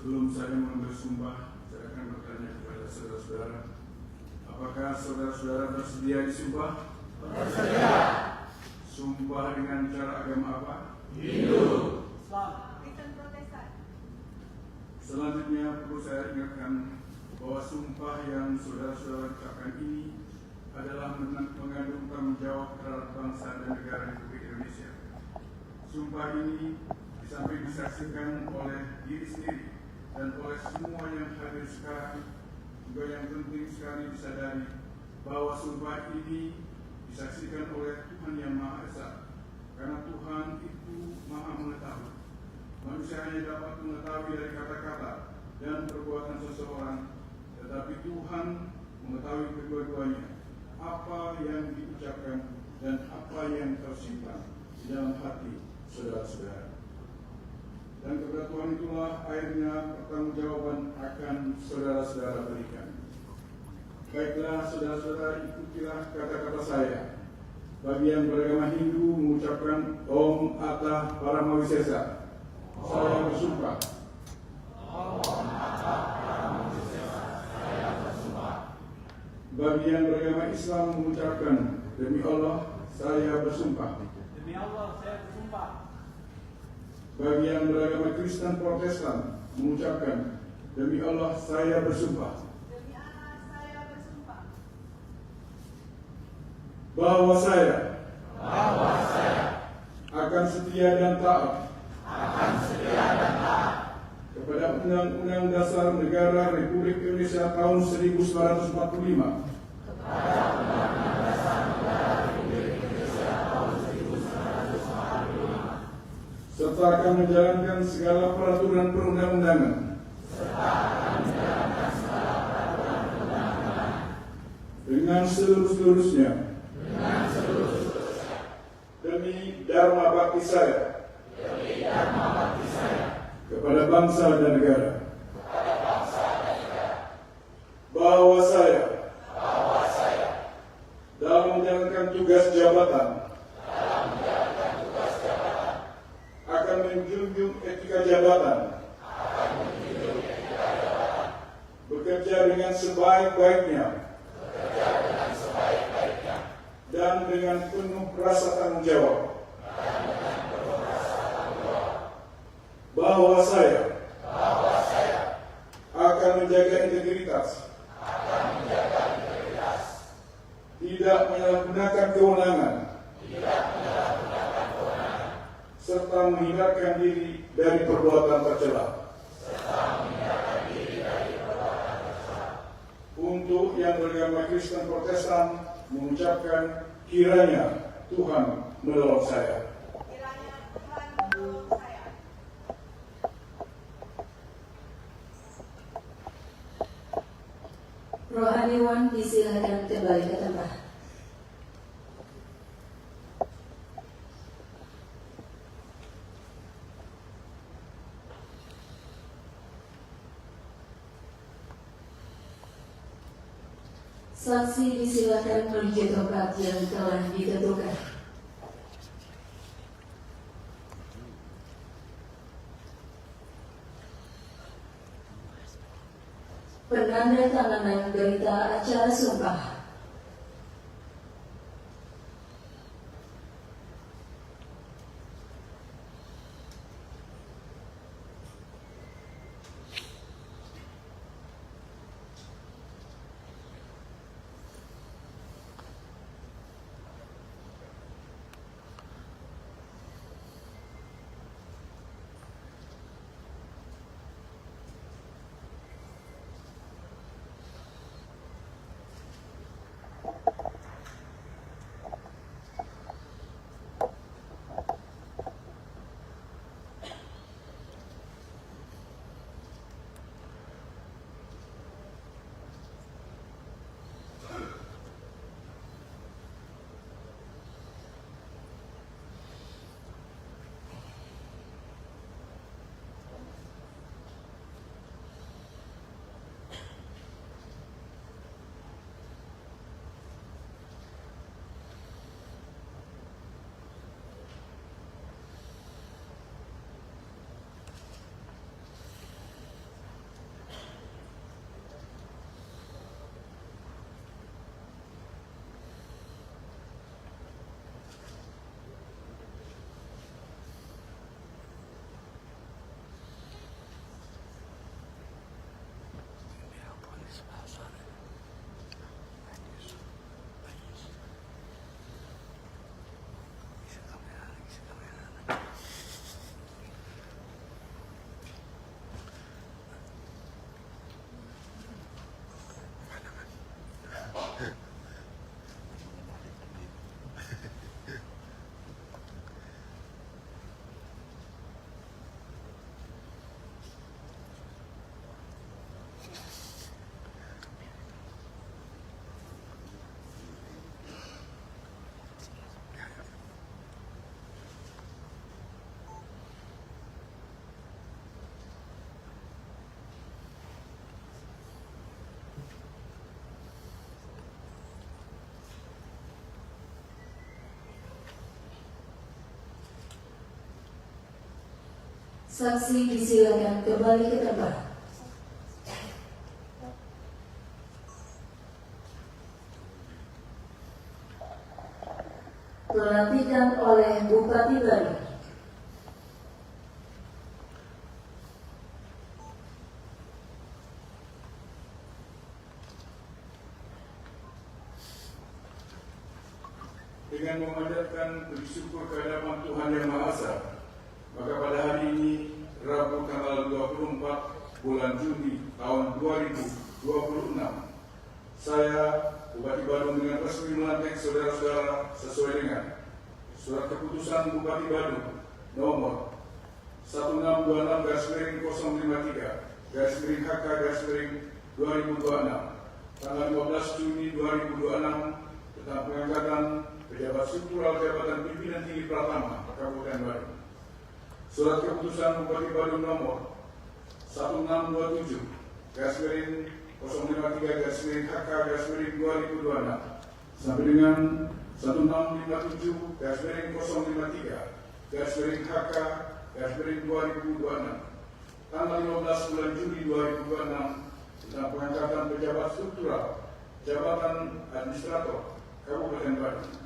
Sebelum saya mengambil sumpah, saya akan bertanya kepada saudara-saudara, apakah saudara-saudara bersedia disumpah? Bersedia. Sumpah dengan cara agama apa? Hindu. Islam. Kristen Protestan. Selanjutnya perlu saya ingatkan bahwa sumpah yang saudara-saudara ucapkan ini adalah mengandung tanggung jawab terhadap bangsa dan negara Republik Indonesia. Sumpah ini di samping disaksikan oleh diri sendiri dan oleh semua yang hadir sekarang, juga yang penting sekali disadari bahwa sumpah ini disaksikan oleh Tuhan Yang Maha Esa, karena Tuhan itu Maha mengetahui. Manusia hanya dapat mengetahui dari kata-kata dan perbuatan seseorang, tetapi Tuhan mengetahui kedua-duanya, apa yang diucapkan dan apa yang tersimpan di dalam hati saudara-saudara. Dan kepada Tuhan itulah akhirnya pertanggungjawaban akan saudara-saudara berikan. Baiklah saudara-saudara, ikutilah kata-kata saya. Bagi yang beragama Hindu mengucapkan Om Atah Paramawisesa, saya bersumpah. Om Atah Paramawisesa, saya bersumpah. Bagi yang beragama Islam mengucapkan demi Allah, saya bersumpah. Demi Allah, saya bersumpah. Bagi yang beragama Kristen Protestan mengucapkan demi Allah, saya bersumpah. Demi Allah, saya bersumpah. Bahwa saya Akan setia dan taat kepada Undang-Undang Dasar Negara Republik Indonesia tahun 1945 serta akan menjalankan segala peraturan perundang-undangan dengan seluruh-seluruhnya demi Dharma Bakti saya kepada bangsa dan negara. Bahwa saya dalam menjalankan tugas jabatan akan menjunjung etika jabatan, bekerja dengan sebaik-baiknya dan dengan penuh rasa tanggung jawab. Bahwa saya akan menjaga integritas, tidak menyalahgunakan kewenangan, serta menghindarkan diri dari perbuatan tercela. Untuk yang beragama Kristen Protestan mengucapkan kiranya Tuhan menolong saya. Kiranya Tuhan menolong saya. Rohaniwan disilakan kembali ke tempat. Saksi disilakan menuju tempat yang telah ditentukan. Penandatanganan berita acara sumpah. Saksi disilakan kembali ke tempat. Pelantikan oleh Bupati Baru. Dengan memanjatkan puji syukur kehadapan Tuhan Yang Maha Esa, maka pada hari ini, Rabu tanggal 24 bulan Juni tahun 2026, saya, Bupati Badung, dengan resmi melantik saudara-saudara sesuai dengan Surat Keputusan Bupati Badung nomor 1626-HK-2026 tanggal 15 Juni 2026 tentang pengangkatan pejabat struktural jabatan pimpinan tinggi Pratama Kabupaten Badung. Surat Keputusan Bupati Badung nomor 1627-053-HK-2026 sampai dengan 1657-053-HK-2026 tanggal 15 bulan Juli 2026 tentang pengangkatan pejabat struktural jabatan administrator Kabupaten Badung.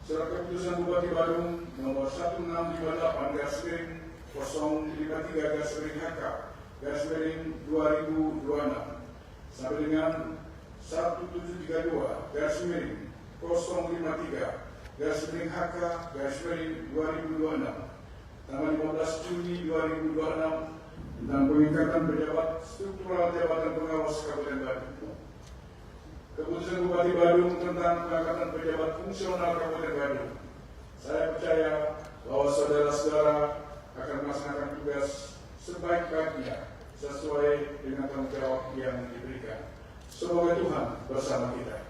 Surat Keputusan Bupati Badung nomor 1658-03-HK-2026 sampai dengan 1732-053-HK-2026 tanggal 15 Juni 2026 tentang pengangkatan pejabat struktural jabatan pengawas Kabupaten Badung. Keputusan Bupati Badung tentang pengangkatan pejabat fungsional Kabupaten Badung. Saya percaya bahwa saudara-saudara akan melaksanakan tugas sebaik-baiknya sesuai dengan tanggung jawab yang diberikan. Semoga Tuhan bersama kita.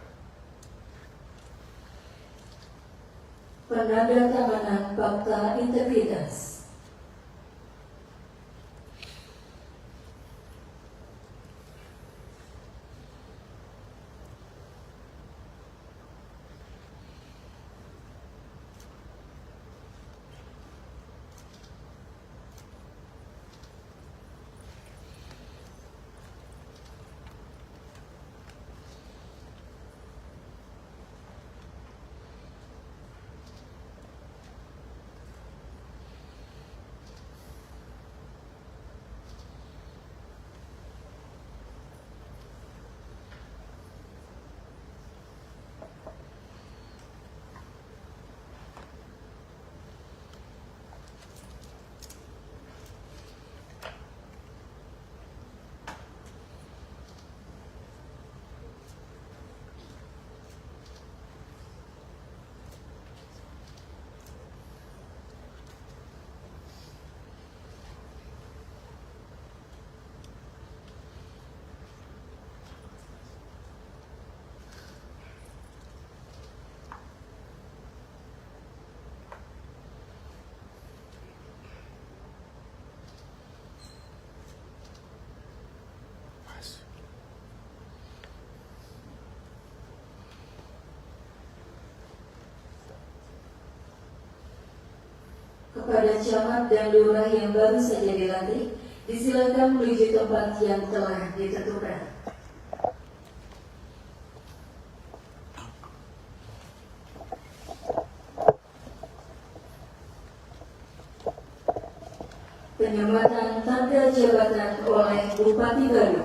Penandatanganan Fakta Integritas. Kepada camat dan lurah yang baru saja dilantik, disilakan menuju tempat yang telah ditentukan. Penyematan tanda jabatan oleh Bupati Baru.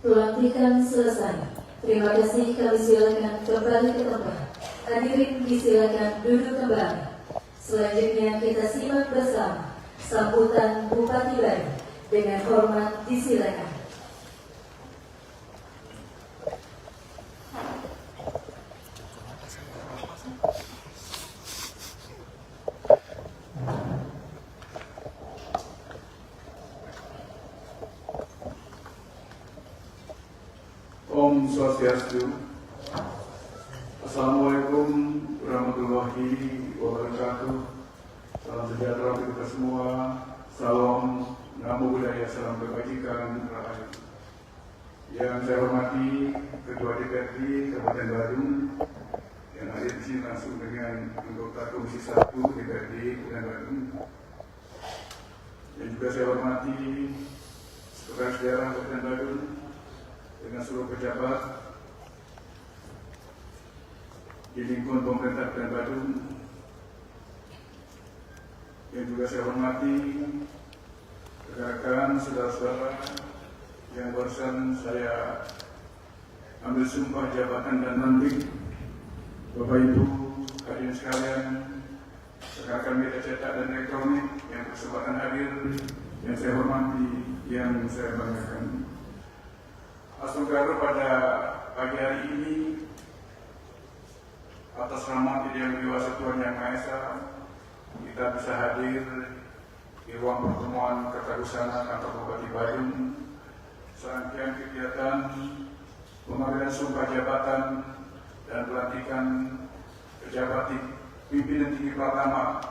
Pelantikan selesai. Terima kasih, kami silakan kembali ke tempat. Hadirin disilakan duduk kembali. Selanjutnya kita simak bersama sambutan Bupati baru. Dengan hormat disilakan. Om Swastiastu. Assalamualaikum warahmatullahi wabarakatuh. Salam sejahtera untuk kita semua. Salam namo buddhaya, salam kebajikan rahayu. Yang saya hormati Ketua DPRD Kabupaten Badung yang hadir di sini langsung dengan anggota Komisi 1 DPRD Kabupaten Badung. Dan juga saya hormati Sekretaris Daerah Kabupaten Badung dengan seluruh pejabat di lingkungan pemerintah Kabupaten Badung. Yang juga saya hormati rekan-rekan, saudara-saudara yang barusan saya ambil sumpah jabatan dan lantik. Bapak Ibu hadirin sekalian, rekan-rekan media cetak dan elektronik yang berkesempatan hadir, yang saya hormati, yang saya banggakan. Asal pada pagi hari ini atas nama Yang Dewasa Tuhan Yang Maha Esa, kita bisa hadir di ruang pertemuan Kertagusana kantor Bupati Badung. Serangkaian kegiatan pengambilan sumpah jabatan dan pelantikan pejabat pimpinan tinggi pertama,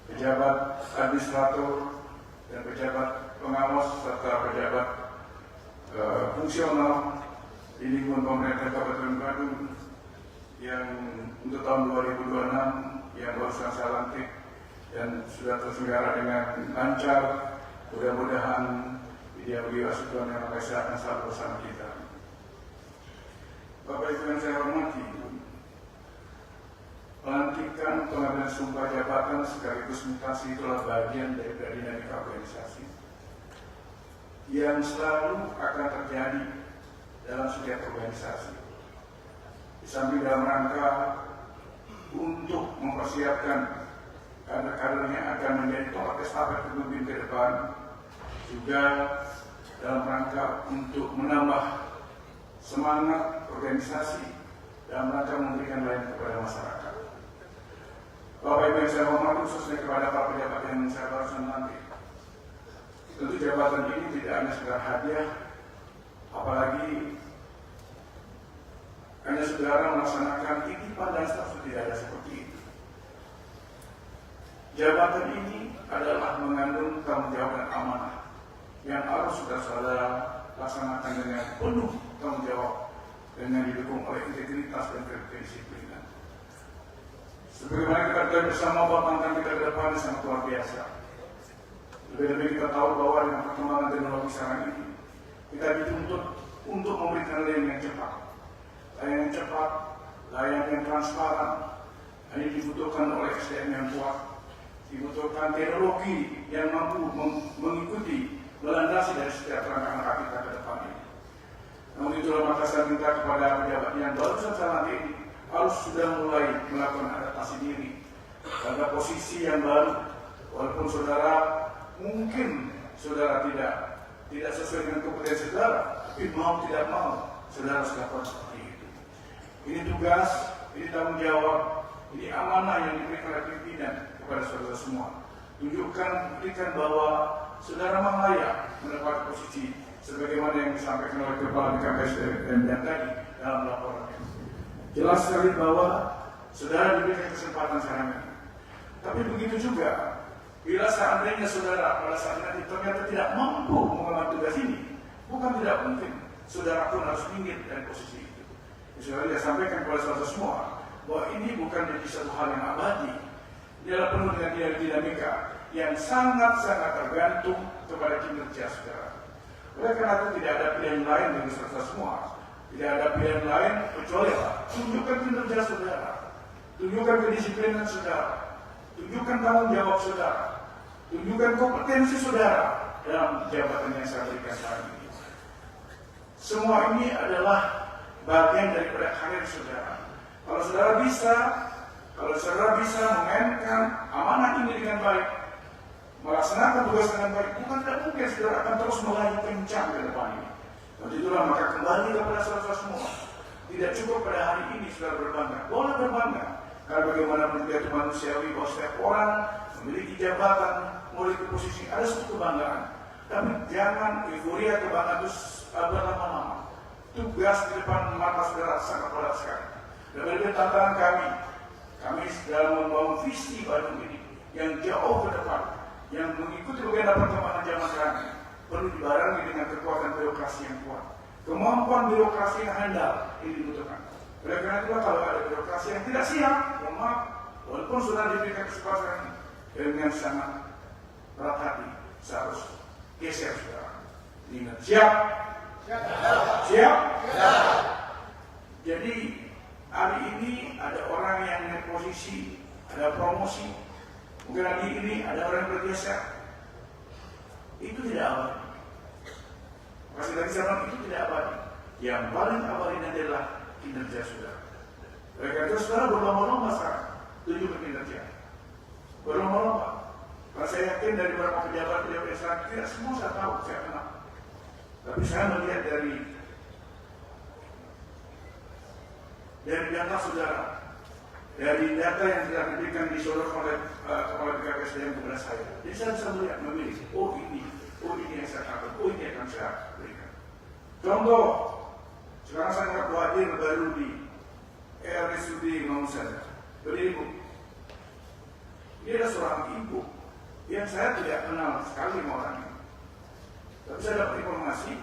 pejabat administrator dan pejabat pengawas serta pejabat fungsional di lingkungan pemerintah Kabupaten Badung yang untuk tahun 2026 yang baru saya lantik dan sudah terselenggara dengan lancar. Mudah-mudahan Dia bagi Tuhan Yang Maha Esa akan selalu bersama kita. Bapak Ibu yang saya hormati, pelantikan pengambilan sumpah jabatan sekaligus mutasi itulah bagian dari dinamika organisasi yang selalu akan terjadi dalam setiap organisasi. Di samping dalam rangka untuk mempersiapkan kader-kadernya akan menjadi tongkat estafet pemimpin ke depan, juga dalam rangka untuk menambah semangat organisasi dalam rangka memberikan layanan kepada masyarakat. Bapak Ibu yang saya hormati, khususnya kepada para pejabat yang saya barusan nanti. Tentu jabatan ini tidak hanya sekedar hadiah, apalagi hanya saudara melaksanakan titipan dan status, tidak ada seperti itu. Jabatan ini adalah mengandung tanggung jawab dan amanah yang harus saudara laksanakan dengan penuh tanggung jawab dengan didukung oleh integritas dan kedisiplinan. Sebagaimana kita ketahui bersama bahwa tantangan kita ke depan sangat luar biasa. Lebih-lebih kita tahu bahwa dengan perkembangan teknologi sekarang ini kita dituntut untuk memberikan layanan yang cepat, layanan yang transparan. Ini dibutuhkan oleh SDM yang kuat, dibutuhkan teknologi yang mampu mengikuti, melandasi dari setiap langkah-langkah kita ke depan ini. Namun itulah maka saya minta kepada pejabat yang baru saja nanti ini harus sudah mulai melakukan adaptasi diri pada posisi yang baru. Walaupun saudara mungkin saudara tidak sesuai dengan kompetensi saudara, tapi mau tidak mau saudara harus lakukan seperti itu. Ini tugas, ini tanggung jawab, ini amanah yang diberikan oleh pimpinan kepada saudara semua. Berikan bahwa saudara memang layak mendapat posisi sebagaimana yang disampaikan oleh Kepala BKPSDM yang tadi dalam laporannya. Jelas sekali bahwa saudara diberikan kesempatan sekarang ini. Tapi begitu juga bila seandainya saudara pada saat nanti ternyata tidak mampu mengemban tugas ini, bukan tidak mungkin saudara pun harus minggir dari posisi itu. Saudara saya sampaikan kepada saudara semua bahwa ini bukan menjadi satu hal yang abadi. Dia adalah penuh dengan dinamika yang sangat-sangat tergantung kepada kinerja saudara. Oleh karena itu tidak ada pilihan lain bagi saudara semua. Tidak ada pilihan lain kecuali tunjukkan kinerja saudara, tunjukkan kedisiplinan saudara, tunjukkan tanggung jawab saudara, tunjukkan kompetensi saudara dalam jabatan yang saya berikan saat ini. Semua ini adalah bagian daripada karir saudara. Kalau saudara bisa memainkan amanah ini dengan baik, melaksanakan tugas dengan baik, bukan tidak mungkin saudara akan terus melaju kencang ke depan ini. Dan itulah maka kembali kepada saudara semua. Tidak cukup pada hari ini saudara berbangga, boleh berbangga. Karena bagaimanapun juga itu manusiawi bahwa setiap orang memiliki jabatan, memiliki posisi, ada suatu kebanggaan. Tapi jangan euforia kebanggaan itu berlama-lama. Tugas di depan mata saudara sangat berat sekali. Dan dari tantangan kami dalam membangun visi Badung ini yang jauh ke depan, yang mengikuti bagaimana perkembangan zaman kami, perlu dibarengi dengan kekuatan birokrasi yang kuat. Kemampuan birokrasi yang handal ini dibutuhkan. Oleh karena itulah kalau ada birokrasi yang tidak siap, mohon maaf, walaupun sudah diberikan kesempatan dengan sangat berat hati, seharusnya geser saudara. Ingat, siap? Siap? Jadi hari ini ada orang yang naik posisi, ada promosi. Mungkin hari ini ada orang yang bergeser. Itu tidak abadi. Masih tadi saya bilang itu tidak abadi. Yang paling abadi adalah kinerja saudara. Oleh karena itu saudara berlomba-lomba sekarang tuju kinerja. Berlomba-lomba. Karena saya yakin dari beberapa pejabat-pejabat Islam tidak semua saya tahu, saya kenal. Tapi saya melihat dari data saudara, dari data yang telah diberikan disodorkan oleh kepala BKPSDM kepada saya. Jadi saya bisa melihat, memilih, oh ini yang saya takut, oh ini akan saya berikan. Contoh, sekarang saya hadir baru di RSUD Mausada. Jadi ibu, dia adalah seorang ibu yang saya tidak kenal sekali sama orangnya. Tapi saya dapat informasi,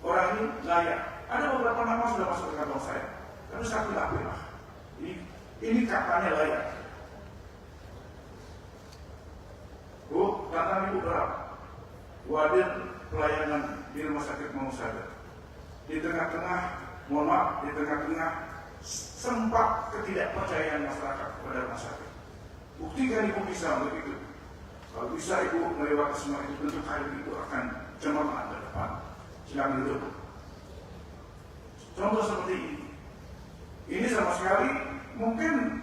orang ini layak. Ada beberapa nama sudah masuk ke kantong saya. Tapi saya pilih-pilih. Ini katanya layak. Bu, tantangan ibu berapa? Wadir pelayanan di rumah sakit Mausada. Di tengah-tengah, mohon maaf, di tengah-tengah sempat ketidakpercayaan masyarakat kepada rumah sakit. Buktikan ibu bisa untuk itu. Kalau bisa ibu melewati semua itu, tentu karir itu akan cemerlang ke depan. Silakan duduk. Contoh seperti ini. Ini sama sekali mungkin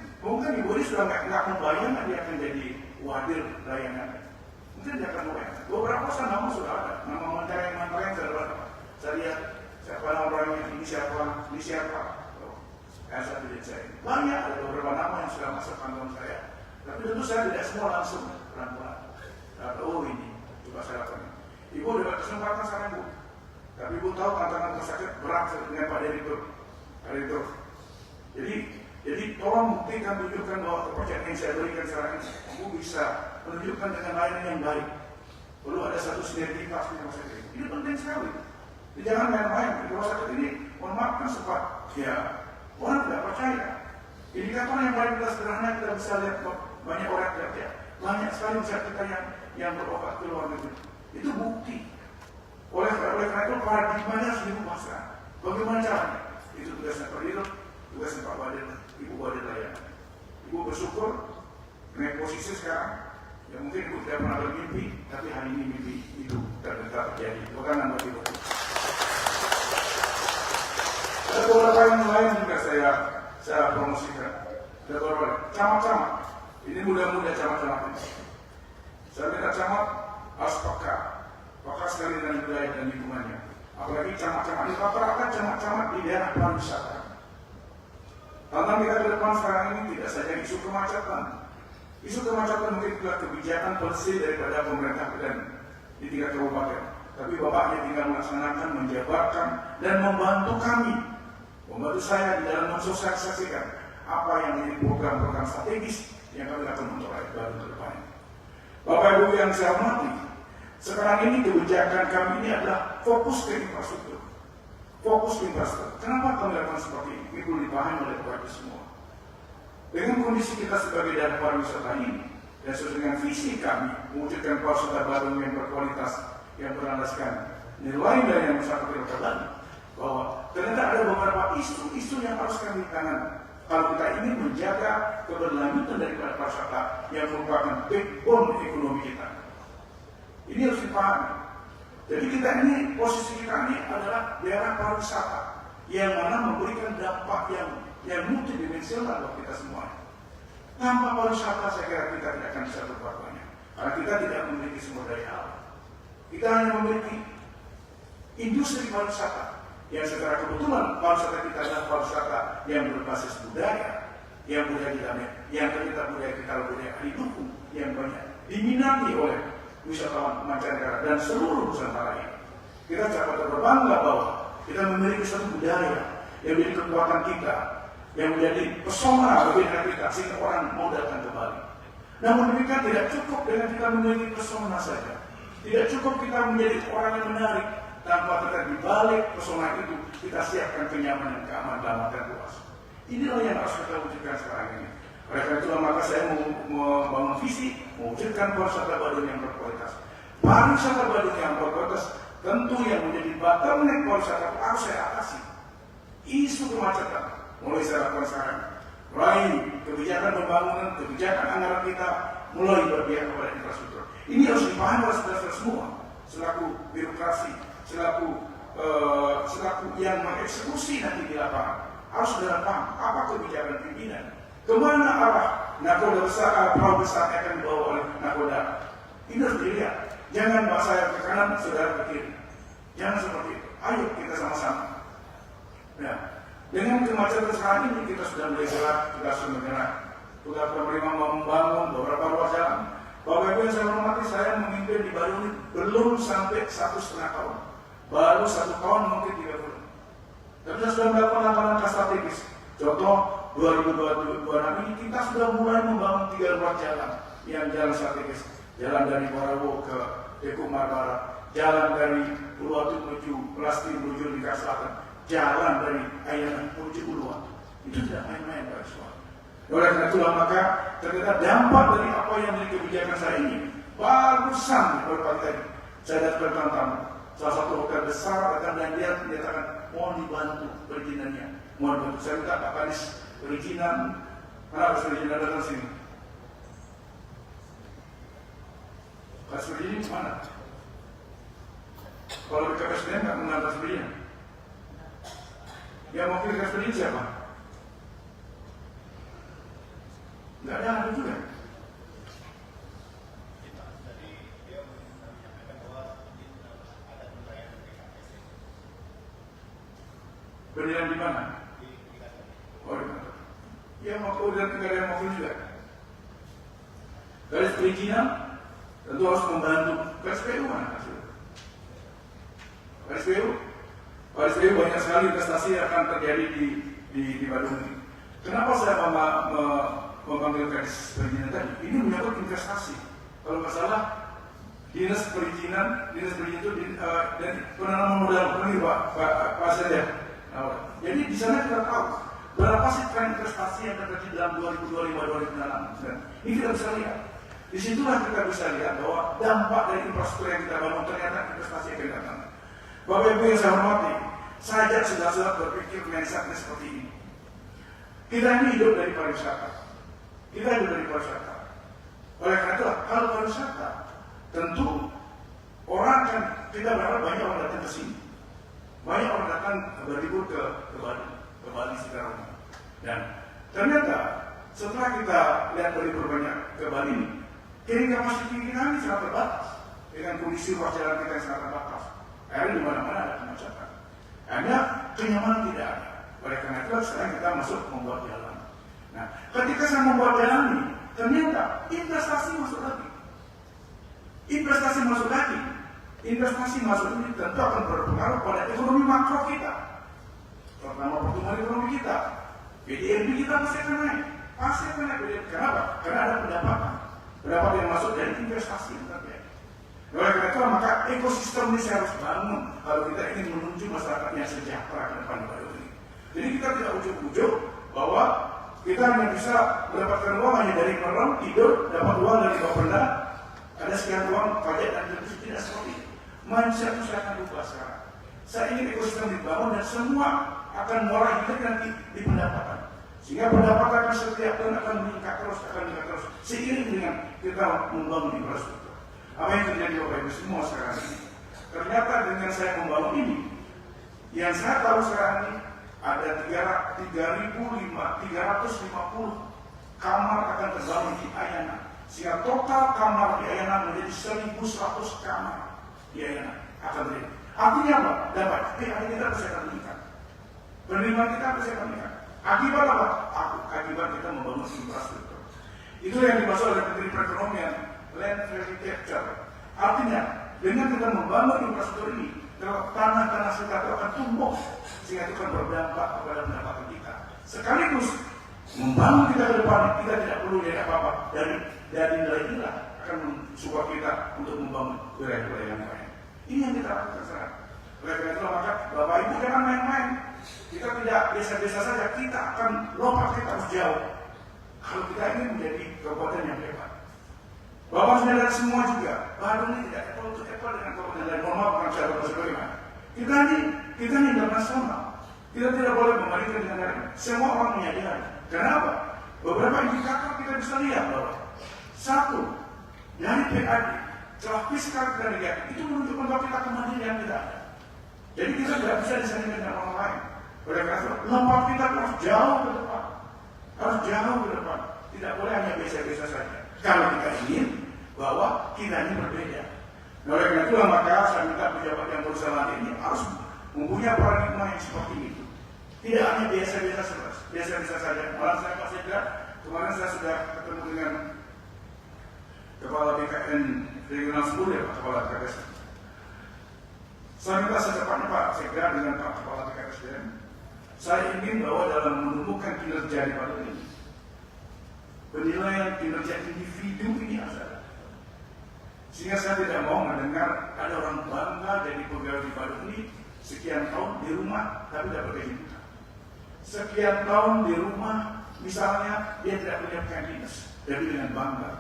ibu ini sudah nggak membayangkan dia akan jadi wadir layanan. Mungkin dia akan membayangkan. Beberapa nama sudah ada, nama menteri yang sudah ada. Saya lihat siapa nama orangnya, ini siapa. Saya tidak saya. Banyak ada beberapa nama yang sudah masuk kantong saya. Tapi tentu saya tidak semua langsung pelan-pelan. Oh ini, coba saya lakukan. Ibu dapat kesempatan sekarang Bu. Tapi Ibu tahu tantangan rumah sakit berat dengan Pak Direktur. Jadi tolong buktikan, tunjukkan bahwa kepercayaan yang saya berikan sekarang ini, Ibu bisa menunjukkan dengan layanan yang baik. Perlu ada satu sinergitas di rumah sakit. Ini penting sekali. Jadi jangan main-main di rumah sakit ini. Mohon maaf kan sempat ya orang tidak percaya. Indikator yang paling sederhana kita bisa lihat banyak orang kerja, banyak sekali usaha kita yang berobat ke luar negeri. Itu bukti. Oleh karena itu paradigmanya harus dirubah sekarang. Bagaimana caranya? Itu tugasnya Pak Dirut, tugasnya Pak Wadir, Ibu Wadir layanan. Ibu bersyukur naik posisi sekarang. Ya mungkin Ibu tidak pernah bermimpi, tapi hari ini mimpi itu ternyata terjadi. Bukan nama Ibu. Ada beberapa yang lain juga saya promosikan. Ada beberapa camat-camat. Ini mudah-mudah camat-camat ini. Saya minta camat harus peka sekali dengan budaya dan lingkungannya. Apalagi camat-camat di rata-rata camat-camat di daerah pariwisata. Tantangan kita ke depan sekarang ini tidak saja isu kemacetan. Isu kemacetan mungkin juga kebijakan policy daripada pemerintah dan di tingkat kabupaten. Tapi bapaknya tinggal melaksanakan, menjabarkan dan membantu kami, membantu saya di dalam mensosialisasikan apa yang menjadi program-program strategis yang kami akan memperoleh baru ke depannya. Bapak Ibu yang saya hormati, sekarang ini kebijakan kami ini adalah fokus ke infrastruktur. Fokus ke infrastruktur. Kenapa kami lakukan seperti ini? Ini perlu dipahami oleh Bapak Ibu semua. Dengan kondisi kita sebagai daerah pariwisata ini, dan sesuai dengan visi kami mewujudkan pariwisata Badung yang berkualitas, yang berlandaskan nilai-nilai yang masyarakat kita tadi, bahwa ternyata ada beberapa isu-isu yang harus kami tangani. Kalau kita ingin menjaga keberlanjutan daripada pariwisata yang merupakan backbone ekonomi kita, ini harus dipahami. Jadi kita ini, posisi kita ini adalah daerah pariwisata yang mana memberikan dampak yang multidimensional buat kita semua. Tanpa pariwisata saya kira kita tidak akan bisa berbuat banyak. Karena kita tidak memiliki sumber daya alam. Kita hanya memiliki industri pariwisata yang secara kebetulan pariwisata kita adalah pariwisata yang berbasis budaya, yang budaya kita, yang ternyata budaya kita adalah budaya didukung, yang banyak diminati oleh wisatawan mancanegara dan seluruh Nusantara ini. Kita dapat berbangga bahwa kita memiliki satu budaya yang menjadi kekuatan kita, yang menjadi pesona bagi kita sehingga orang mau datang ke Bali. Namun demikian tidak cukup dengan kita memiliki pesona saja. Tidak cukup kita menjadi orang yang menarik tanpa kita di balik pesona itu kita siapkan kenyamanan, keamanan dan luas. Inilah yang harus kita wujudkan sekarang ini. Oleh karena itulah maka saya mau membangun visi, mewujudkan pariwisata Badung yang berkualitas. Pariwisata Badung yang berkualitas tentu yang menjadi bottleneck pariwisata harus saya atasi. Isu kemacetan mulai saya lakukan sekarang. Mulai kebijakan pembangunan, kebijakan anggaran kita mulai berpihak kepada infrastruktur. Ini harus dipahami oleh saudara semua, selaku birokrasi, selaku yang mengeksekusi nanti di lapangan. Harus saudara paham apa kebijakan pimpinan. Kemana arah nakoda besar, perahu besar akan dibawa oleh nakoda. Ini harus dilihat. Jangan bawa saya ke kanan, saudara ke kiri. Jangan seperti itu. Ayo kita sama-sama. Nah, dengan kemacetan sekarang ini kita sudah mulai gerak, kita sudah bergerak. Sudah pemerintah membangun beberapa ruas jalan. Bapak Ibu yang saya hormati, saya memimpin di Badung ini belum sampai 1,5 tahun. Baru 1 tahun mungkin 3 bulan. Tapi kita sudah melakukan langkah-langkah strategis. Contoh 2026 ini kita sudah mulai membangun 3 ruas jalan yang jalan strategis. Jalan dari Morawo ke Dekumar Barat, jalan dari Uluwatu menuju Plasti menuju Lingkar Selatan, jalan dari Ayanan menuju Uluwatu. Itu tidak main-main Pak Iswa. Oleh karena itulah maka ternyata dampak dari apa yang menjadi kebijakan saya ini barusan beberapa tadi saya datang tamu salah satu hotel besar datang dan dia menyatakan mohon dibantu perizinannya, mohon dibantu. Saya minta Pak Kadis perizinan, harus perizinan datang sini. Kadis perizinan mana? Kalau di KPSDM nggak mengenal Kadis perizinan. Yang mau Kadis perizinan siapa? Nggak ada juga. Perizinan di mana? Oh, di mana? Ya mau kemudian tidak ada yang mau juga. Garis perizinan tentu harus membantu. Garis PU mana? Garis PU banyak sekali investasi yang akan terjadi di Badung ini. Kenapa saya memanggil garis perizinan tadi? Ini menyangkut investasi. Kalau nggak salah, dinas perizinan itu dan penanaman modal ini Pak Sedya. Nah, jadi di sana kita tahu berapa sih tren investasi yang terjadi dalam 2025-2026. Ini kita bisa lihat. Disitulah kita bisa lihat bahwa dampak dari infrastruktur yang kita bangun ternyata investasi yang kita datang. Bapak Ibu yang saya hormati, saya sudah berpikir mindsetnya seperti ini. Kita ini hidup dari pariwisata. Oleh karena itu, kalau pariwisata, tentu orang kan kita berharap banyak orang datang ke sini. Banyak orang datang berlibur ke Bali secara umum. Dan ternyata setelah kita lihat berlibur banyak ke Bali ini, carrying capacity kita ini sangat terbatas dengan kondisi ruas jalan kita yang sangat terbatas. Akhirnya di mana-mana ada kemacetan. Akhirnya kenyamanan tidak ada. Oleh karena itu sekarang kita masuk membuat jalan. Nah, ketika saya membuat jalan ini, ternyata investasi masuk lagi. Investasi masuk ini tentu akan berpengaruh pada ekonomi makro kita, terutama pertumbuhan ekonomi kita. PDB kita pasti akan naik. PDB. Kenapa? Karena ada pendapat yang masuk dari investasi yang terjadi. Oleh karena itu maka ekosistem ini saya harus bangun kalau kita ingin menuju masyarakat yang sejahtera ke depan baru ini. Jadi kita tidak ujuk-ujuk bahwa kita hanya bisa mendapatkan uang hanya dari merem, tidur, dapat uang dari bapenda, ada sekian uang pajak dan tentu tidak seperti itu. Mindset itu saya akan ubah sekarang. Saya ingin ekosistem dibangun dan semua akan mulai hidup nanti di pendapatan. Sehingga pendapatan setiap tahun akan meningkat terus. Seiring dengan kita membangun infrastruktur. Apa yang terjadi Bapak Ibu semua sekarang ini? Ternyata dengan saya membangun ini, yang saya tahu sekarang ini ada 3.350 kamar akan terbangun di Ayana, sehingga total kamar di Ayana menjadi 1.100 kamar di Ayana akan terjadi. Artinya apa? Dapat PAD kita pasti akan meningkat, penerimaan kita pasti akan meningkat. Akibat apa? Akibat kita membangun infrastruktur. Itu yang dimaksud oleh Menteri Perekonomian, land value capture. Artinya dengan kita membangun infrastruktur ini, tanah-tanah sekitar itu akan tumbuh, sehingga itu akan berdampak kepada pendapatan kita. Sekaligus membangun kita ke depan, kita tidak perlu lihat apa-apa dari nilai ilah akan mensupport kita untuk membangun wilayah-wilayah yang lain. Ini yang kita lakukan sekarang. Oleh karena itu maka Bapak Ibu jangan main-main. Kita tidak biasa-biasa saja, kita akan lompat, kita harus jauh. Kalau kita ingin menjadi kabupaten yang hebat. Bapak saudara semua juga, Bandung ini tidak apple to apple dengan kabupaten lain. Mohon maaf kalau saya berkata bagaimana. Kita ini internasional. Kita tidak boleh membandingkan dengan lain. Semua orang menyadari. Kenapa? Beberapa indikator kita bisa lihat bahwa satu, dari PAD, celah fiskal kita lihat, itu menunjukkan bahwa kita kemandirian tidak ada. Jadi kita tidak bisa disandingkan dengan orang lain. Oleh karena itu, lompat kita harus jauh ke depan. Harus jauh ke depan. Tidak boleh hanya biasa-biasa saja. Kalau kita ingin bahwa kita ini berbeda. Nah, oleh karena itulah maka saya minta pejabat yang berusaha ini harus mempunyai paradigma yang seperti itu. Tidak hanya biasa-biasa saja. Malah saya Pak Sekda, kemarin saya sudah ketemu dengan Kepala BKN Regional 10 ya Pak, Kepala BKS. Saya minta secepatnya Pak Sekda dengan Pak Kepala BKSDM. Saya ingin bahwa dalam menemukan kinerja di Bandung ini, penilaian kinerja individu ini ada. Sehingga saya tidak mau mendengar ada orang bangga jadi pegawai di Bandung ini sekian tahun di rumah tapi dapat gaji. Sekian tahun di rumah, misalnya dia tidak punya dinas, tapi dengan bangga.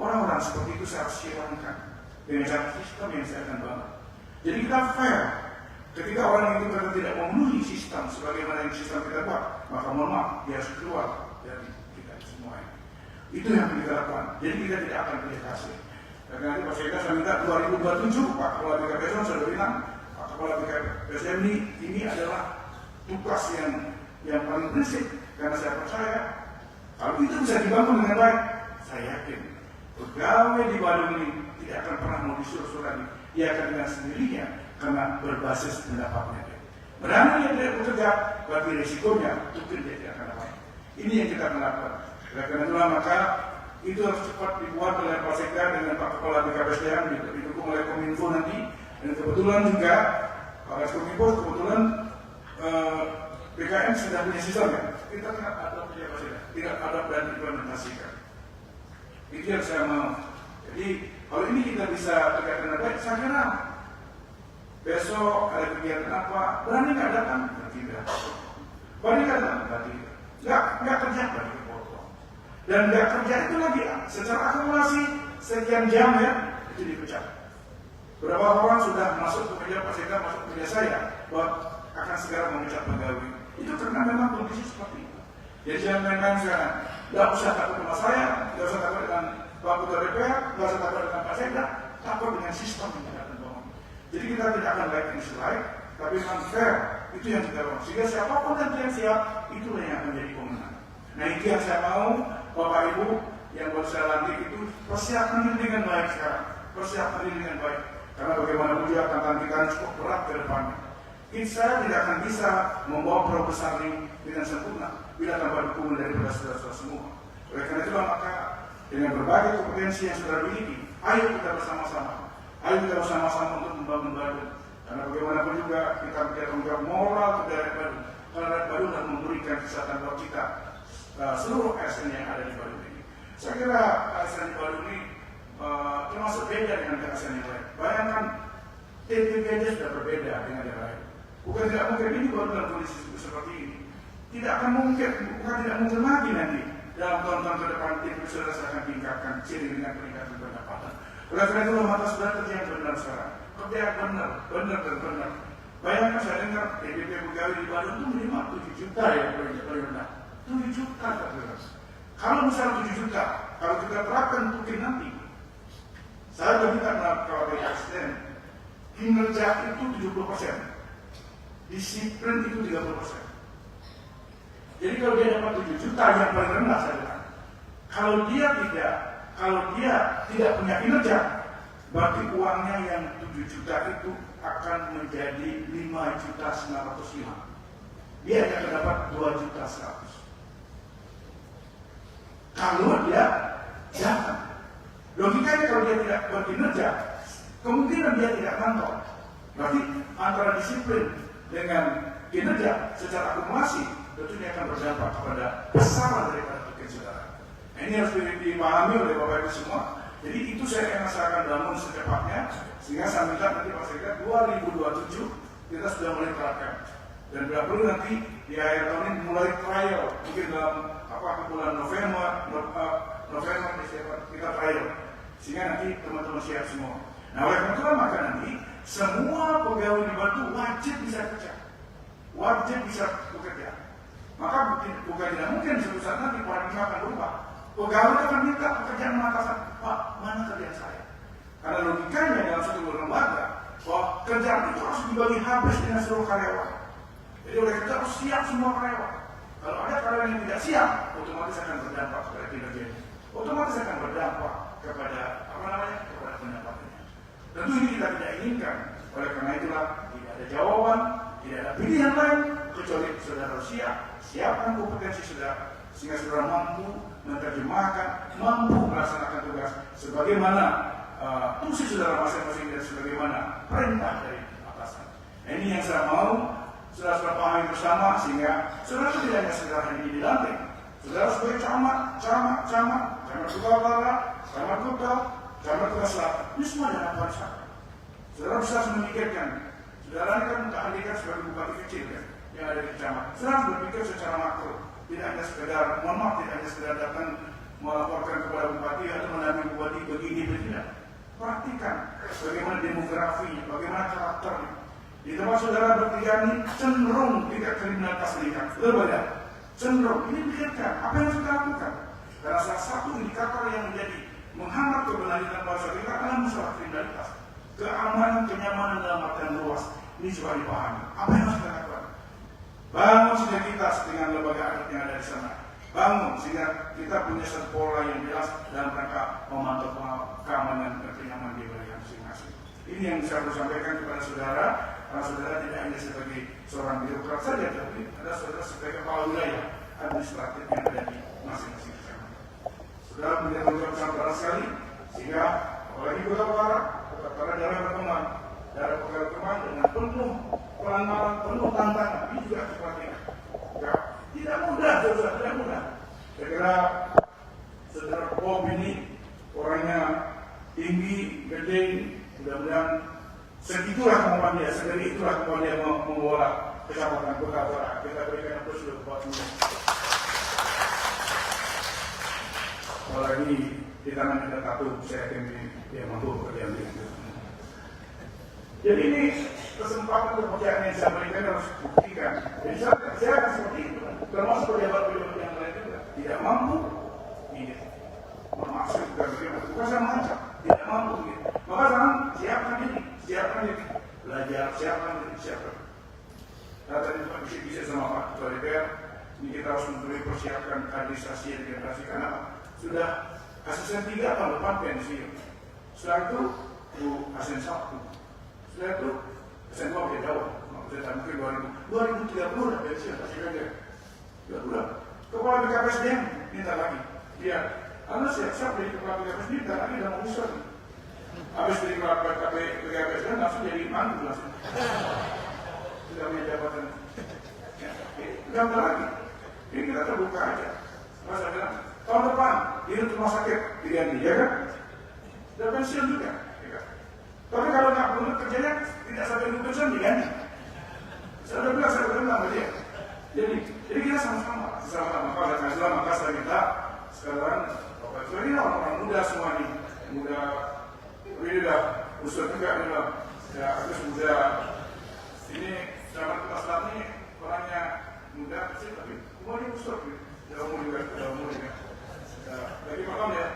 Orang-orang seperti itu saya harus hilangkan dengan cara sistem yang saya akan bangun. Jadi kita fair. Ketika orang itu tidak memenuhi sistem sebagaimana yang sistem kita buat, maka mohon maaf, dia harus keluar dari kita semua ini. Itu yang kita lakukan. Jadi kita tidak akan pilih kasih. Dan nanti Pak Sekda saya minta 2027 Pak Kepala BKPSDM sudah bilang, Pak Kepala BKPSDM ini adalah tugas yang paling prinsip. Karena saya percaya kalau itu bisa dibangun dengan baik, saya yakin pegawai di Bandung ini tidak akan pernah mau disuruh-suruh. Dia akan dengan sendirinya karena berbasis pendapatnya. Berani dia tidak bekerja, bagi risikonya mungkin dia tidak akan dapat. Ini yang kita akan lakukan. Karena itulah maka itu harus cepat dibuat oleh Pak Sekda dengan Pak Kepala BKPSDM, didukung oleh Kominfo nanti. Dan kebetulan juga Pak Kominfo kebetulan BKN sudah punya sistem ya. Kita tidak ada punya Pak Sekda, tidak ada dan implementasikan. Itu yang saya mau. Jadi kalau ini kita bisa tegak dengan baik, saya kira besok ada kegiatan apa, berani nggak datang? Tidak. Berani nggak datang? Tidak. Nggak kerja, berani dipotong. Dan nggak kerja itu lagi secara akumulasi sekian jam ya, itu dipecat. Berapa orang sudah masuk ke meja Pak Sekda, masuk ke meja saya, bahwa akan segera memecat pegawai. Itu karena memang kondisi seperti itu. Jadi jangan main-main sekarang. Nggak usah takut sama saya, nggak usah takut dengan Pak Ketua DPR, nggak usah takut dengan Pak Sekda, takut dengan sistem yang kita akan bangun. Jadi kita tidak akan baik and slide, tapi memang fair. Itu yang kita bangun. Sehingga siapapun nanti yang siap, itulah yang akan menjadi pemenang. Nah itu yang saya mau, Bapak Ibu yang baru saya lantik itu persiapkan diri dengan baik sekarang. Persiapkan diri dengan baik. Karena bagaimanapun juga tantangan kita cukup berat ke depannya. Saya tidak akan bisa membawa Pulau Besar ini dengan sempurna bila tanpa dukungan dari saudara-saudara semua. Oleh karena itulah maka dengan berbagai kompetensi yang sudah dimiliki, ayo kita bersama-sama. Ayo kita bersama-sama untuk membangun Bandung. Karena bagaimanapun juga kita tanggung jawab moral ke daerah Bandung. Karena daerah Bandung dan memberikan kesehatan buat kita seluruh ASN yang ada di Bandung ini. Saya kira ASN di Bandung ini termasuk beda dengan ASN yang lain. Bayangkan TPPD sudah berbeda dengan yang lain. Bukan tidak mungkin ini baru dalam kondisi seperti ini. Tidak akan mungkin, bukan tidak mungkin lagi nanti dalam tahun-tahun ke depan tim sudah akan tingkatkan seiring dengan peningkatan pendapatan. Oleh karena itu mata sudah kerja yang benar sekarang, kerja yang benar dan benar. Bayangkan saya dengar PDP pegawai di Bandung itu minimal 7 juta ya paling rendah. 7 juta terus. Kalau misalnya 7 juta, kalau kita terapkan mungkin nanti. Saya minta kalau BKSDM kinerja itu 70%, disiplin itu 30%. Jadi kalau dia dapat 7 juta yang paling rendah saya bilang, kalau dia tidak punya kinerja, berarti uangnya yang 7 juta itu akan menjadi 5.905.000. Dia akan dapat 2.100.000. Kalau dia jahat, logikanya kalau dia tidak berkinerja, kemungkinan dia tidak kantor. Berarti antara disiplin dengan kinerja secara akumulasi tentunya akan berdampak kepada besaran daripada tiket saudara. Nah, ini harus dipahami oleh Bapak Ibu semua. Jadi itu saya akan rasakan bangun secepatnya, sehingga saya minta nanti Pak Sekretariat 2027 kita sudah mulai terapkan. Dan bila perlu nanti di akhir tahun ini mulai trial, mungkin dalam bulan November kita trial, sehingga nanti teman-teman siap semua. Nah, oleh karena itu maka nanti semua pegawai di Batu wajib bisa kerja, wajib bisa bekerja. Maka bukan tidak mungkin suatu saat nanti paradigma akan berubah. Pegawai akan minta pekerjaan atasan, Pak, mana kerjaan saya? Karena logikanya dalam suatu lembaga, bahwa kerjaan itu harus dibagi habis dengan seluruh karyawan. Jadi oleh kita harus siap semua karyawan. Kalau ada karyawan yang tidak siap, otomatis akan berdampak kepada kinerja, otomatis akan berdampak kepada kepada pendapatannya. Tentu ini kita tidak inginkan. Oleh karena itulah tidak ada jawaban, tidak ada pilihan lain kecuali saudara siapkan kompetensi saudara, sehingga saudara mampu menerjemahkan, mampu melaksanakan tugas sebagaimana fungsi saudara masing-masing dan sebagaimana perintah dari atasan. Nah, ini yang saya mau saudara pahami bersama, sehingga saudara tidak hanya sekedar ini dilantik. Saudara sebagai camat Kota Utara, camat Kota, camat Kota Selatan, ini semua dalam konsep. Saudara bisa memikirkan, saudara ini kan keahlikan sebagai bupati kecil kan, yang ada di kecamatan. Saudara harus berpikir secara makro, tidak hanya sekedar, tidak hanya sekedar datang melaporkan kepada bupati atau mendampingi bupati begini tidak. Perhatikan bagaimana demografi, bagaimana karakternya. Di tempat saudara bertiga ini cenderung tingkat kriminalitas meningkat, berbeda. Cenderung, ini pikirkan apa yang harus kita lakukan. Karena salah satu indikator yang menjadi menghambat keberlanjutan bangsa kita adalah masalah kriminalitas. Keamanan, kenyamanan dalam artian luas ini coba dipahami. Apa yang harus kita lakukan? Bangun sinergitas dengan lembaga adat yang ada di sana. Bangun sehingga kita punya satu pola yang jelas dalam rangka memantau keamanan dan kenyamanan di wilayah masing-masing. Ini yang saya harus sampaikan kepada saudara, karena saudara tidak hanya sebagai seorang birokrat saja, tapi ada saudara sebagai kepala wilayah administratif yang ada di masing-masing kecamatan. Saudara punya tanggung jawab besar sekali, sehingga apalagi Kota Utara daerah berkembang, daerah berkembang dengan penuh pelanggaran, penuh tantangan. Ini juga sepertinya. Ya, tidak mudah, saudara, tidak mudah. Saya kira saudara Bob ini orangnya tinggi, gede, mudah-mudahan segitulah kemampuan dia, segera itulah kemampuan dia mengelola kecamatan Kota Utara. Kita berikan apa sudah buat ini. Apalagi di tangan kita satu, saya yakin dia mampu bekerja dengan itu. Jadi ini kesempatan kepercayaan yang saya berikan harus buktikan. Jadi saya akan seperti itu, termasuk pejabat-pejabat yang lain juga tidak mampu, ini memasukkan bagaimana. Bukan saya mengajak, tidak mampu. Gitu. Maka sekarang siapkan diri, belajar, siapkan diri. Nah, tadi Pak bisa sama Pak Ketua DPR, ini kita harus mempersiapkan kaderisasi dan generasi karena sudah asisten 3 tahun depan pensiun. Setelah itu Bu asisten 1. Setelah itu asisten 2 udah jauh. Maksudnya mungkin 2030 udah pensiun, pasti kan ya. 30. Kepala BKPSDM minta lagi. Dia, Anda siap-siap jadi kepala BKPSDM, minta lagi udah mau usul. Habis dari kepala BKPSDM langsung jadi mantu langsung. Sudah punya jabatan. Ya, gambar lagi. Ini kita terbuka aja. Masa bilang, tahun depan di rumah sakit diganti, ya kan? Sudah pensiun juga, ya kan? Tapi kalau nggak perlu kerjanya tidak sampai pensiun diganti. Saya udah bilang sama dia. Jadi kita sama-sama. Maka saya minta sekarang Bapak Ibu ini orang muda semua nih, muda. Ini udah usul juga nih loh. Ya, harus muda. Ini zaman Kota Selatan ini orangnya muda kecil tapi semua ini usul. Udah umur juga. Lagi malam ya,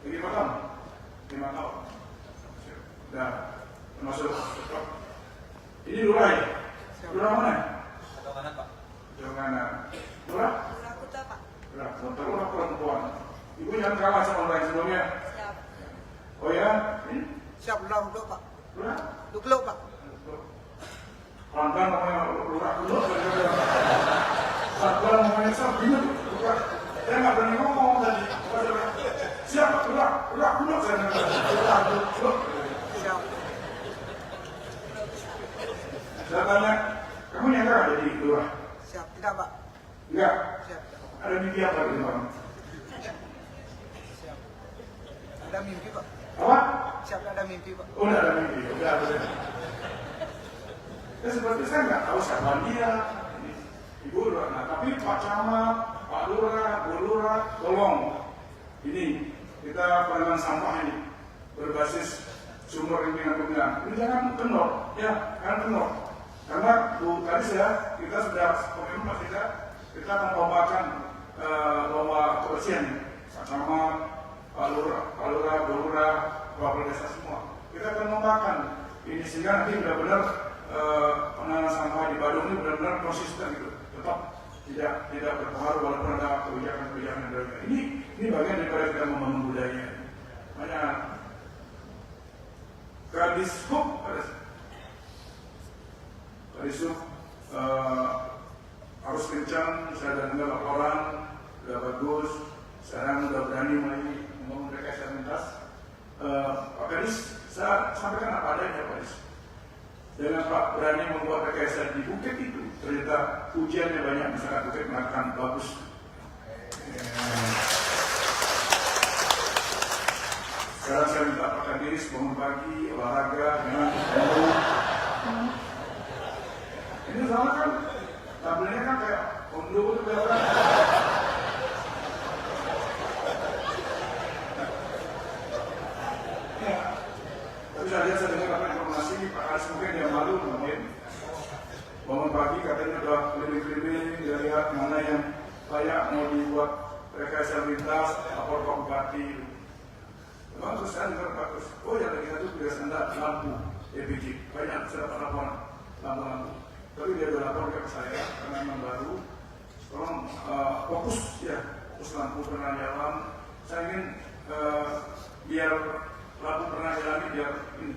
5 tahun. Nah, termasuk Ini lurah ya? Lurah mana? Atau mana Pak? Jangan. Lurah? Lurah Kuta, Pak. Lurah. Lurah perempuan. Ibu jangan kalah sama orang lain sebelumnya. Siap. Oh ya? Ini? Siap, Lurah Pak. Lurah? Dukluk Pak. Pelan-pelan ngomongnya lurah dulu. Pelan-pelan ngomongnya gimana? Lurah. Saya nggak berani ngomong tadi. Siap, lurah dulu. Saya lurah dulu. Siap. Saya tanya, kamu nyangka nggak jadi lurah? Siap, tidak Pak. Enggak. Siap. Ada mimpi apa di bang? Siap. Ada mimpi Pak. Apa? Siap, ada mimpi Pak. Oh, udah ada mimpi. Udah. Ya seperti saya nggak tahu siapa dia. Ibu lurah. Nah, tapi Pak Camat, Pak Lurah, Bu Lurah, tolong. Ini kita penanganan sampah ini berbasis sumber lingkungan tunggal. Ini jangan kendor, ya, jangan kendor. Karena Bu tadi kita sudah komitmen kita melombakan lomba kebersihan. Pak Camat, Pak Lurah, Bu Lurah, Kepala Desa semua. Kita akan lombakan ini sehingga nanti benar-benar penanganan sampah di Badung ini benar-benar konsisten gitu, tetap tidak berpengaruh walaupun ada kebijakan dari ini bagian daripada kita membangun budaya. Makanya Kadishub harus kencang. Saya sudah dengar laporan, sudah bagus. Sekarang sudah berani mulai membangun rekayasa lintas. Pak Kadis, saya sampaikan apa adanya Pak Kadis. Dengan Pak berani membuat rekayasa di Bukit itu, ternyata ujiannya banyak, misalkan Bukit mengatakan bagus. Sekarang saya minta Pak Kadis bangun pagi, olahraga, dengan ini sama kan, tampilnya kan kayak Ondo itu kelihatan. Ya, tapi saya dengar apa informasi Pak Kadis mungkin dia malu mungkin. Bangun pagi katanya udah keliling-keliling, dia lihat mana yang layak mau dibuat rekayasa lintas, lapor Pak Bupati. Bagus, saya dengar bagus. Oh ya, lagi satu tugas Anda lampu LPG, banyak saya dapat laporan lampu-lampu. Tapi dia sudah lapor ke saya karena memang baru. Tolong fokus lampu pernah jalan. Saya ingin biar lampu pernah jalan ini biar ini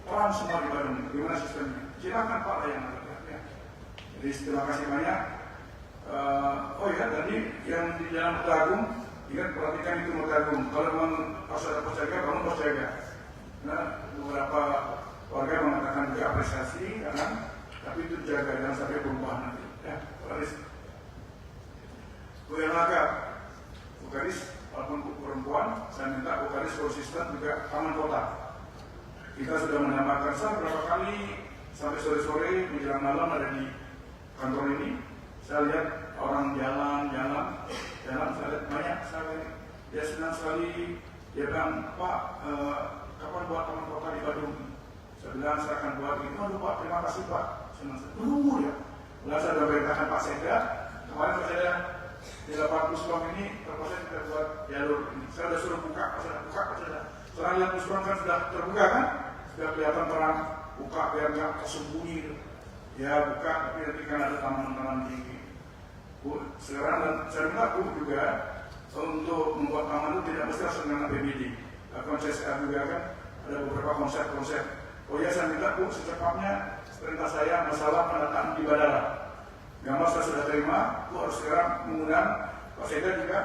terang semua di Bandung. Gimana sistemnya? Silakan Pak layanan. Ya. Jadi terima kasih banyak. Oh ya, tadi yang di dalam Agung, ingat perhatikan itu Agung. Kalau memang harus ada pos jaga, bangun pos jaga. Nah, beberapa warga mengatakan juga apresiasi karena tapi itu jaga jangan sampai perubahan nanti. Ya, Karis. Bu Elaga, Bu Karis, walaupun perempuan, saya minta Bu Karis konsisten juga taman kota. Kita sudah menambahkan beberapa kali sampai sore-sore menjelang malam ada di kantor ini. Saya lihat orang jalan, saya lihat banyak sekali. Dia senang sekali. Dia bilang, Pak, kapan buat taman kota di Badung? Saya bilang, saya akan buat ini. Aduh Pak, terima kasih Pak. Senang sekali. Menunggu ya. Lalu saya sudah perintahkan Pak Sekda. Kemarin Pak Sekda di 80 Puspong ini terpaksa kita buat jalur ini. Saya sudah suruh buka, Pak Sekda. Setelah lihat Puspong kan sudah terbuka kan? Sudah kelihatan terang. Buka biar nggak tersembunyi. Ya buka, tapi nanti kan ada taman-taman tinggi. Bu, sekarang dan saya minta Bu juga untuk membuat taman itu tidak mesti harus dengan APBD. Konsep juga kan ada beberapa konsep. Oh ya, saya minta Bu secepatnya perintah saya masalah penataan di bandara. Gambar saya sudah terima, Bu harus sekarang mengundang Pak Sekda juga.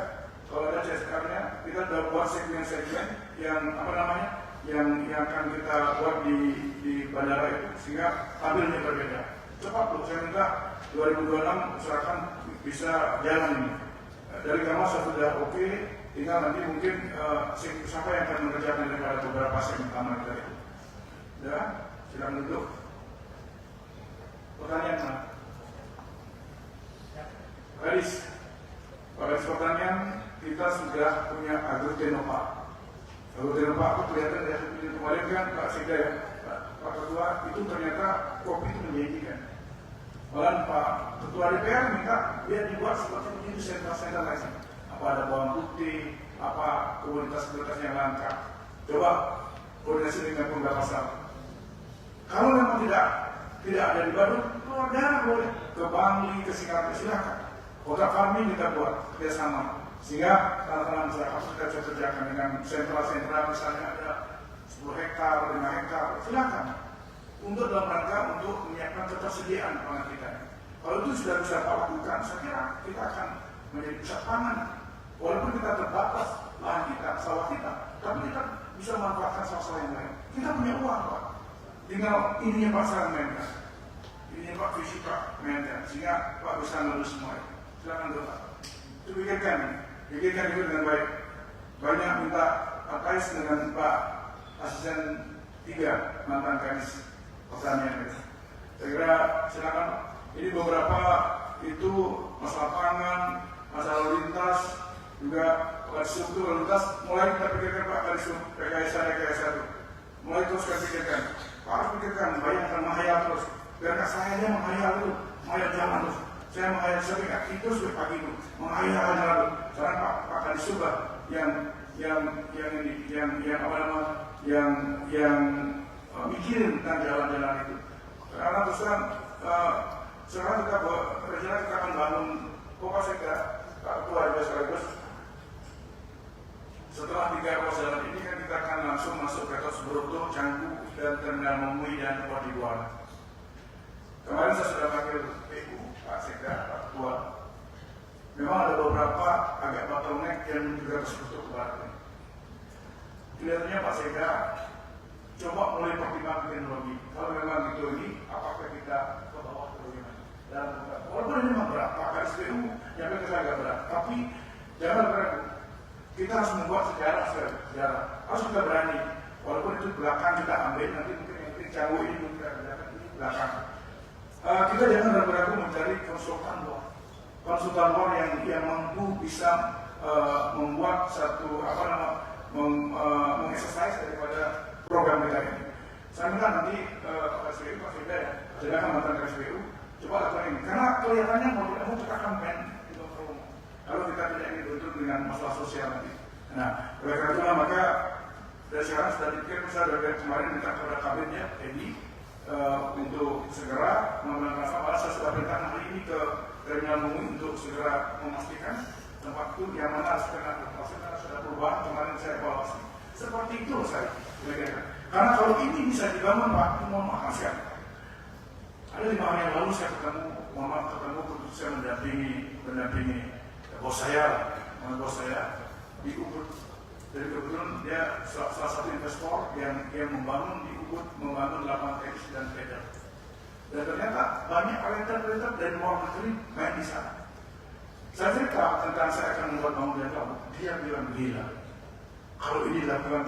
Kalau ada CSR-nya, kita sudah buat segmen-segmen yang yang akan kita buat di bandara itu sehingga tampilnya berbeda. Cepat Bu, saya minta 2026 usahakan bisa jalan ini. Dari gambar saya sudah oke, tinggal nanti mungkin siapa yang akan mengerjakan daripada beberapa segmen taman kita itu. Ya, silakan duduk. Pertanyaan mana? Gadis, pada pertanyaan kita sudah punya Agrotenopa. Agrotenopa aku kelihatan dari kemarin kan Pak Sekda ya, Pak Ketua itu ternyata kopi itu menjanjikan. Malah Pak Ketua DPR minta dia dibuat seperti itu sentra-sentra lain. Apa ada bawang putih, apa komoditas-komoditas yang langka. Coba koordinasi dengan pengguna pasar. Kalau memang tidak ada di Bandung, keluar daerah boleh ke Bali, ke Singapura, silakan. Kota farming kita buat kerjasama sehingga tanah-tanah masyarakat kita bisa kerjakan dengan sentra-sentra, misalnya ada 10 hektar, 5 hektar, silakan. Untuk dalam rangka untuk menyiapkan ketersediaan pangan kita. Kalau itu sudah bisa kita lakukan, saya kira kita akan menjadi pusat pangan. Walaupun kita terbatas lahan kita, sawah kita, tapi kita bisa memanfaatkan sawah-sawah yang lain. Kita punya uang, Pak. Tinggal ininya Pak sekarang mainkan. Ininya Pak visi Pak mainkan. Sehingga Pak bisa lulus semua. Silakan Pak. Itu pikirkan itu dengan baik. Banyak minta advice dengan Pak Asisten 3 mantan Kadis Pertanian. Saya kira silakan. Ini beberapa itu masalah pangan, masalah lalu lintas, juga struktur lalu lintas. Mulai kita pikirkan Pak Kadis PKS 1, mulai terus kita pikirkan. Pak harus pikirkan, bayangkan menghayal terus. Biarkan saya dia menghayal dulu, menghayal jalan terus. Saya menghayal sepikat itu sudah pagi itu, menghayal jalan terus. Sekarang Pak Kadis juga yang mikirin tentang jalan-jalan itu. Karena terus sekarang kita rencana kita akan bangun Kopaseka, Pak Ketua juga sekaligus. Setelah 3 ruas jalan ini kan kita akan langsung masuk ke Broto, Canggu, dan Terminal Mengui dan Port Dibuana. Kemarin saya sudah panggil PU, Pak Sekda, Pak Ketua. Memang ada beberapa agak bottleneck yang juga harus untuk ke Barat. Kelihatannya Pak Sekda coba mulai pertimbangkan teknologi. Kalau memang itu ini, apakah kita ke bawah atau bagaimana? Dan walaupun ini memang berat, Pak Kadis PU yang agak berat, tapi jangan ragu. Kita harus membuat sejarah. Harus kita berani. Walaupun itu belakang kita ambil, nanti mungkin yang Canggu ini mungkin kita kerjakan ini belakang. Kita jangan ragu-ragu mencari konsultan luar yang mampu bisa membuat satu mengeksersis daripada program kita ini. Saya minta nanti Pak Firda ya, silakan mantan KSPU, coba lakukan ini. Karena kelihatannya mau tidak mau kita akan main di promo. Kalau kita tidak ingin bentur dengan masalah sosial nanti. Nah, oleh karena itulah maka dari sekarang sudah dipikir, misalnya dari kemarin minta kepada kabinetnya Edi untuk segera mengambil masalah. Saya sudah perintahkan hari ini ke Terminal Mengui untuk segera memastikan tempat itu yang mana harus kena terpaksa karena sudah perubahan kemarin saya evaluasi. Seperti itu saya kira-kira. Karena kalau ini bisa dibangun Pak, mohon maaf sekali. Ada 5 hari yang lalu saya ketemu saya mendampingi bos saya di Ubud. Jadi kebetulan dia salah satu investor yang membangun di Ubud, membangun lapangan tenis dan pedal. Dan ternyata banyak talenta dari luar negeri main di sana. Saya cerita tentang saya akan membuat bangunan kamu, dia bilang gila. Kalau ini dilakukan,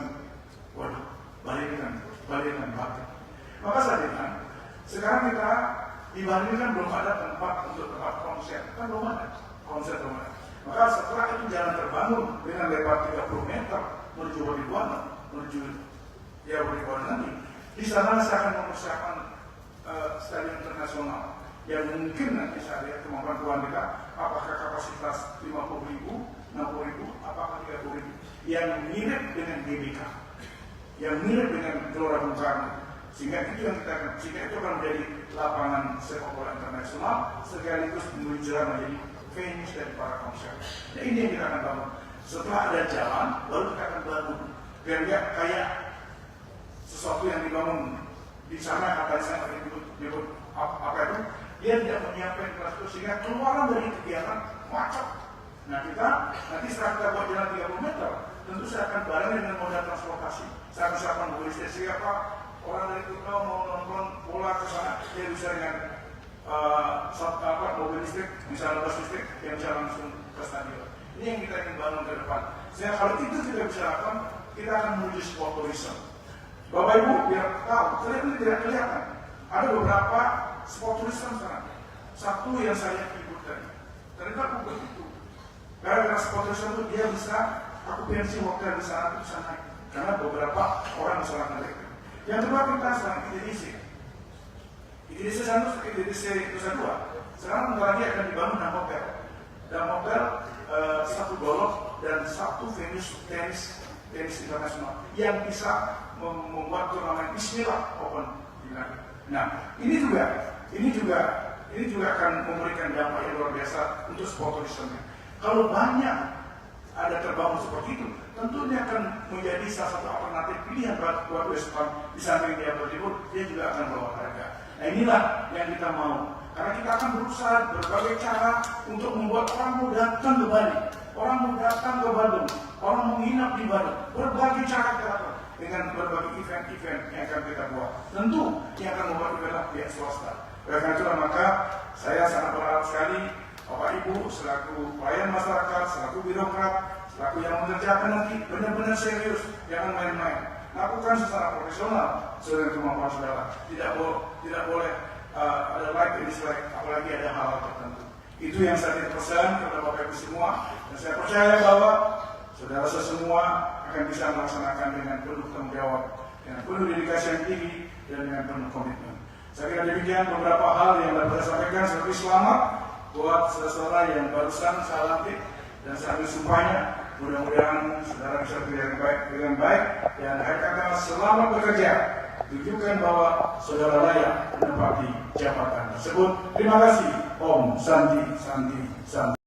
waduh, balikan. Maka saya bilang, sekarang kita di Bali kan belum ada tempat konser, kan belum ada konser. Maka setelah itu jalan terbangun dengan lebar 30 meter menuju Bodibuana, menuju Bodibuana nanti, di sana saya akan mempersiapkan stadion internasional yang mungkin nanti saya lihat kemampuan kita, apakah kapasitas 50.000, 60.000, apakah 30.000, yang mirip dengan GBK, yang mirip dengan Gelora Bung Karno, sehingga itu akan menjadi lapangan sepak bola internasional sekaligus menunjukkan menjadi venue dari para konser. Nah, ini yang kita akan bangun. Setelah ada jalan, baru kita akan bangun. Biar nggak kayak sesuatu yang dibangun di sana, apa disebut apa itu, dia tidak menyiapkan infrastruktur sehingga keluaran dari kegiatan macet. Nah, kita nanti setelah kita buat jalan 30 meter, tentu saya akan bareng dengan moda transportasi. Saya akan siapkan mobil sehingga Pak, orang dari Turkau mau nonton bola ke sana, dia bisa dengan mobil listrik, misalnya bus listrik yang bisa langsung ke stadion. Ini yang kita ingin bangun ke depan. Sehingga kalau itu kita bisa lakukan, kita akan menuju sport tourism. Bapak Ibu biar tahu, karena ini tidak kelihatan. Ada beberapa sport tourism sekarang. Satu yang saya ikut tadi, ternyata aku begitu. Gara-gara sport tourism itu dia bisa, aku pensi hotel di sana bisa naik. Karena beberapa orang sangat menarik. Yang kedua kita sekarang Indonesia. Indonesia satu, Indonesia Nusa Dua. Sekarang bentar lagi akan dibangun hotel. Dan hotel 1 golf dan 1 venue tenis internasional yang bisa membuat turnamen Bismillah Open. Nah, juga akan memberikan dampak yang luar biasa untuk sport tourismnya. Kalau banyak ada terbangun seperti itu, tentu dia akan menjadi salah satu alternatif pilihan buat Western. Di samping dia berlibur, dia juga akan bawa harga. Nah inilah yang kita mau. Karena kita akan berusaha berbagai cara untuk membuat orang mau datang ke Bali, orang mau datang ke Bandung, orang menginap di Bandung. Berbagai cara kita lakukan dengan berbagai event-event yang akan kita buat. Tentu yang akan membuat event pihak swasta. Oleh karena itulah maka saya sangat berharap sekali Bapak Ibu selaku pelayan masyarakat, selaku birokrat, selaku yang mengerjakan nanti benar-benar serius, jangan main-main. Lakukan secara profesional sesuai kemampuan saudara. Tidak boleh ada like and dislike, apalagi ada hal-hal tertentu. Itu yang saya pesan kepada Bapak Ibu semua, dan saya percaya bahwa saudara semua akan bisa melaksanakan dengan penuh tanggung jawab, dengan penuh dedikasi yang tinggi, dan dengan penuh komitmen. Saya kira demikian beberapa hal yang dapat saya sampaikan. Seperti selamat buat saudara yang barusan saya lantik dan saya ambil sumpahnya. Mudah-mudahan saudara bisa dengan baik dan akhir kata selamat bekerja. Tunjukkan bahwa saudara layak menempati jabatan tersebut. Terima kasih. Om Santi Santi Santi.